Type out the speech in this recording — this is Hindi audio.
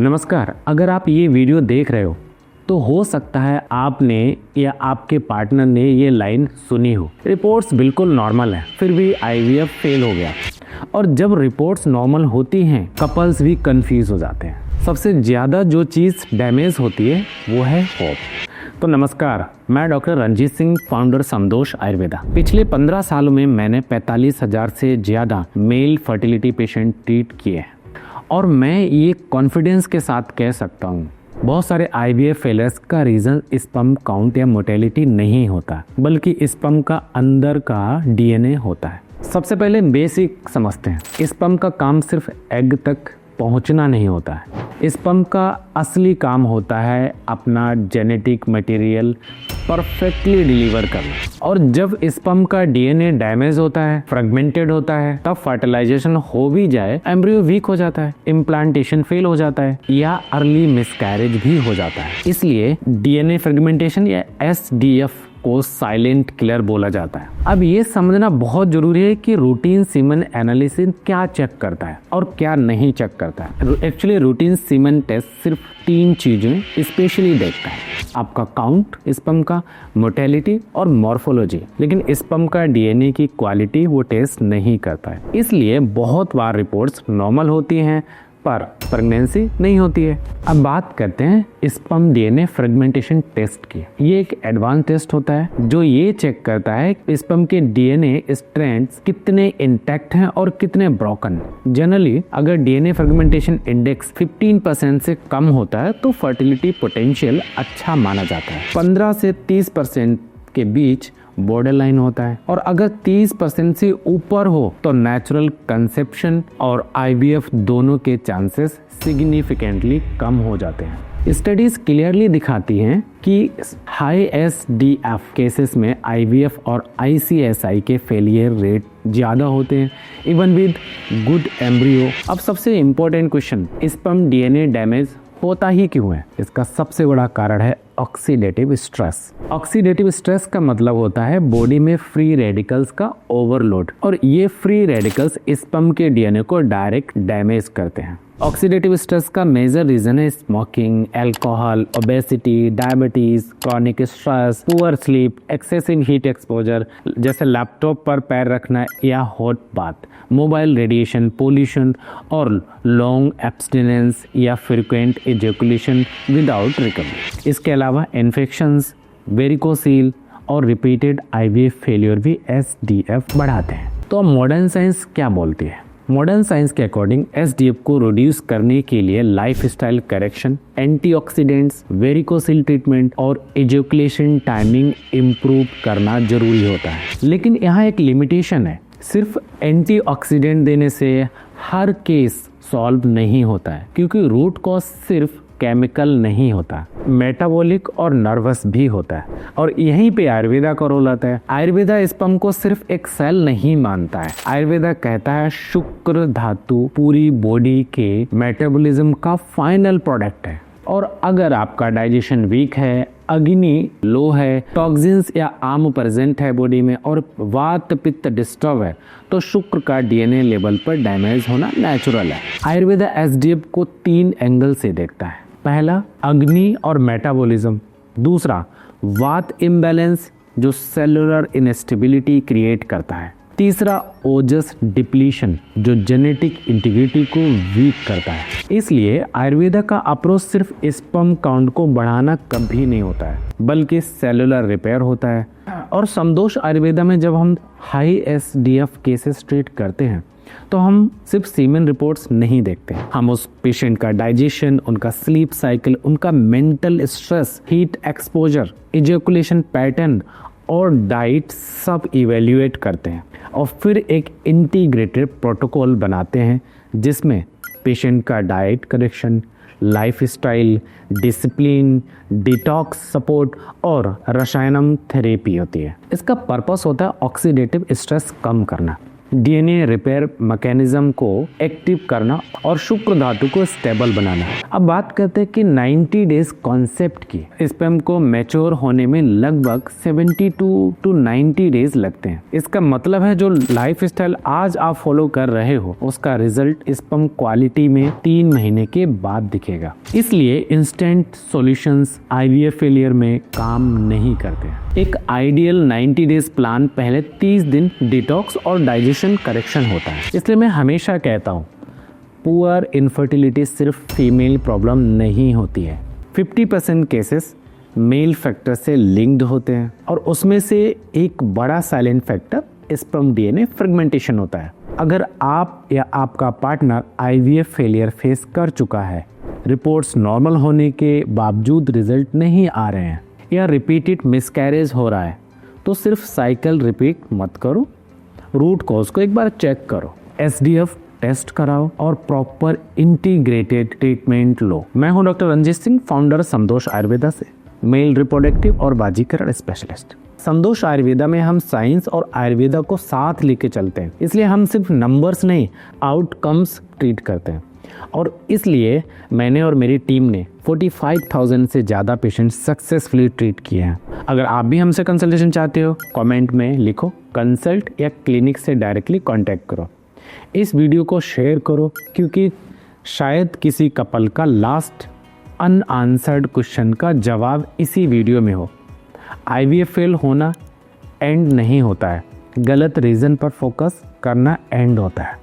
नमस्कार। अगर आप ये वीडियो देख रहे हो तो हो सकता है आपने या आपके पार्टनर ने ये लाइन सुनी हो, रिपोर्ट्स बिल्कुल नॉर्मल है फिर भी आईवीएफ फेल हो गया। और जब रिपोर्ट्स नॉर्मल होती हैं कपल्स भी कंफ्यूज हो जाते हैं। सबसे ज़्यादा जो चीज़ डैमेज होती है वो है होप। तो नमस्कार, मैं डॉक्टर रंजीत सिंह, फाउंडर समदोष आयुर्वेदा। पिछले 15 सालों में मैंने 45,000 से ज़्यादा मेल फर्टिलिटी पेशेंट ट्रीट किए हैं और मैं ये कॉन्फिडेंस के साथ कह सकता हूँ बहुत सारे आईवीएफ फेलियर्स का रीज़न स्पर्म काउंट या मोटेलिटी नहीं होता, बल्कि स्पर्म का अंदर का डीएनए होता है। सबसे पहले बेसिक समझते हैं, स्पर्म का काम सिर्फ एग तक पहुंचना नहीं होता है। स्पर्म का असली काम होता है अपना जेनेटिक मटेरियल परफेक्टली डिलीवर करना। और जब स्पर्म का डीएनए डैमेज होता है, फ्रेगमेंटेड होता है, तब फर्टिलाइजेशन हो भी जाए एम्ब्रियो वीक हो जाता है, इम्प्लांटेशन फेल हो जाता है या अर्ली मिसकैरेज भी हो जाता है। इसलिए डीएनए फ्रेगमेंटेशन या एसडीएफ को साइलेंट किलर बोला जाता है। अब ये समझना बहुत जरूरी है कि रूटीन सीमन एनालिसिस क्या चेक करता है और क्या नहीं चेक करता है। एक्चुअली रूटीन सीमन टेस्ट सिर्फ 3 चीजें स्पेशली देखता है, आपका काउंट स्पर्म का, मोटेलिटी और मॉर्फोलॉजी। लेकिन स्पर्म का डीएनए की क्वालिटी वो टेस्ट नहीं करता है। इसलिए बहुत बार रिपोर्ट्स नॉर्मल होती हैं पर प्रेगनेंसी नहीं होती है। अब बात करते हैं स्पर्म डीएनए फ्रेगमेंटेशन टेस्ट की। ये एक एडवांस टेस्ट होता है जो ये चेक करता है स्पर्म के डीएनए स्ट्रैंड्स कितने इंटैक्ट हैं और कितने ब्रोकन। जनरली अगर डीएनए फ्रेगमेंटेशन इंडेक्स 15% से कम होता है तो फर्टिलिटी पोटेंशियल अच्छा माना जाता है। 15 से 30% के बीच बॉर्डर लाइन होता है और अगर 30% से ऊपर हो तो नेचुरल कंसेप्शन और आईवीएफ दोनों के चांसेस सिग्निफिकेंटली कम हो जाते हैं। स्टडीज क्लियरली दिखाती हैं कि हाई एसडीएफ केसेस में आईवीएफ और आईसीएसआई के फेलियर रेट ज़्यादा होते हैं इवन विद गुड एम्ब्रियो। अब सबसे important question, sperm DNA damage होता ही क्यों है? इसका सबसे बड़ा कारण है ऑक्सीडेटिव स्ट्रेस। ऑक्सीडेटिव स्ट्रेस का मतलब होता है बॉडी में फ्री रेडिकल्स का ओवरलोड, और ये फ्री रेडिकल्स स्पर्म के डीएनए को डायरेक्ट डैमेज करते हैं। ऑक्सीडेटिव स्ट्रेस का मेजर रीजन है smoking, alcohol, obesity, diabetes, chronic stress, poor sleep, excessive heat exposure जैसे लैपटॉप पर पैर रखना या hot bath, mobile radiation, pollution और लॉन्ग एब्स्टिनेंस या फ्रीक्वेंट इजैकुलेशन विदाउट रिकवरी। इसके अलावा इन्फेक्शंस, वेरिकोसील और रिपीटेड आईवीएफ फेलियर भी एसडीएफ बढ़ाते हैं। तो अब मॉडर्न साइंस क्या बोलती है? मॉडर्न साइंस के अकॉर्डिंग एसडीएफ को रिड्यूस करने के लिए lifestyle correction, antioxidants, varicocele treatment और इजैकुलेशन टाइमिंग इम्प्रूव करना जरूरी होता है। लेकिन यहाँ एक लिमिटेशन है, सिर्फ एंटीऑक्सीडेंट देने से हर केस सॉल्व नहीं होता है, क्योंकि रूट कॉज सिर्फ केमिकल नहीं होता, मेटाबॉलिक और नर्वस भी होता है। और यहीं पे आयुर्वेदा का रोल आता है। आयुर्वेदा स्पर्म को सिर्फ एक सेल नहीं मानता है, आयुर्वेदा कहता है शुक्र धातु पूरी बॉडी के मेटाबॉलिज्म का फाइनल प्रोडक्ट है। और अगर आपका डाइजेशन वीक है, अग्नि लो है, टॉक्सिन्स या आम प्रेजेंट है बॉडी में और वात पित्त डिस्टर्ब है, तो शुक्र का डीएनए लेवल पर डैमेज होना नेचुरल है। आयुर्वेदा एसडीएफ को 3 एंगल से देखता है। पहला अग्नि और मेटाबॉलिज्म, दूसरा वात इम्बैलेंस जो सेलुलर इनस्टेबिलिटी क्रिएट करता है, तीसरा ओजस डिप्लीशन जो जेनेटिक इंटीग्रिटी को वीक करता है। इसलिए आयुर्वेदा का अप्रोच सिर्फ स्पर्म काउंट को बढ़ाना कभी नहीं होता है, बल्कि सेलुलर रिपेयर होता है। और समदोष आयुर्वेदा में जब हम हाई एसडीएफ केसेस ट्रीट करते हैं तो हम सिर्फ सीमेन रिपोर्ट्स नहीं देखते, हम उस पेशेंट का डाइजेशन, उनका स्लीप साइकिल, उनका mental stress, heat exposure, ejaculation pattern और डाइट सब इवेल्युएट करते हैं और फिर एक इंटीग्रेटेड प्रोटोकॉल बनाते हैं जिसमें पेशेंट का diet correction, lifestyle, discipline, detox support और रसायनम थेरेपी होती है। इसका पर्पस होता है ऑक्सीडेटिव स्ट्रेस कम करना, डीएनए रिपेयर मैकेनिज्म को एक्टिव करना और शुक्र धातु को स्टेबल बनाना। अब बात करते हैं कि 90 डेज कॉन्सेप्ट की। स्पर्म को मैच्योर होने में लगभग 72 टू 90 डेज लगते हैं। इसका मतलब है जो लाइफस्टाइल आज आप फॉलो कर रहे हो उसका रिजल्ट स्पर्म क्वालिटी में 3 महीने के बाद दिखेगा। इसलिए इंस्टेंट सॉल्यूशंस आईवीएफ फेलियर में काम नहीं करते। एक आइडियल 90 डेज प्लान पहले 30 दिन डिटॉक्स और डाइजेशन करेक्शन होता है। इसलिए मैं हमेशा कहता हूँ पुअर इनफर्टिलिटी सिर्फ फीमेल प्रॉब्लम नहीं होती है। 50% केसेस मेल फैक्टर से लिंक्ड होते हैं और उसमें से एक बड़ा silent factor sperm DNA fragmentation होता है। अगर आप या आपका पार्टनर आईवीएफ फेलियर फेस कर चुका है, रिपोर्ट्स नॉर्मल होने के बावजूद रिजल्ट नहीं आ रहे हैं या रिपीटेड मिसकैरेज हो रहा है, तो सिर्फ साइकिल रिपीट मत करो, रूट कॉज को एक बार चेक करो, एसडीएफ टेस्ट कराओ और प्रॉपर इंटीग्रेटेड ट्रीटमेंट लो। मैं हूं डॉक्टर रंजीत सिंह, फाउंडर समदोष आयुर्वेदा से, मेल रिप्रोडक्टिव और बाजीकरण स्पेशलिस्ट। समदोष आयुर्वेदा में हम साइंस और आयुर्वेदा को साथ लेके चलते हैं, इसलिए हम सिर्फ नंबर्स नहीं आउटकम्स ट्रीट करते हैं। और इसलिए मैंने और मेरी टीम ने 45,000 से ज़्यादा पेशेंट सक्सेसफुली ट्रीट किए हैं। अगर आप भी हमसे कंसल्टेशन चाहते हो, कमेंट में लिखो कंसल्ट या क्लिनिक से डायरेक्टली कांटेक्ट करो। इस वीडियो को शेयर करो क्योंकि शायद किसी कपल का लास्ट अनआंसर्ड क्वेश्चन का जवाब इसी वीडियो में हो। आईवीएफ फेल होना एंड नहीं होता है, गलत रीज़न पर फोकस करना एंड होता है।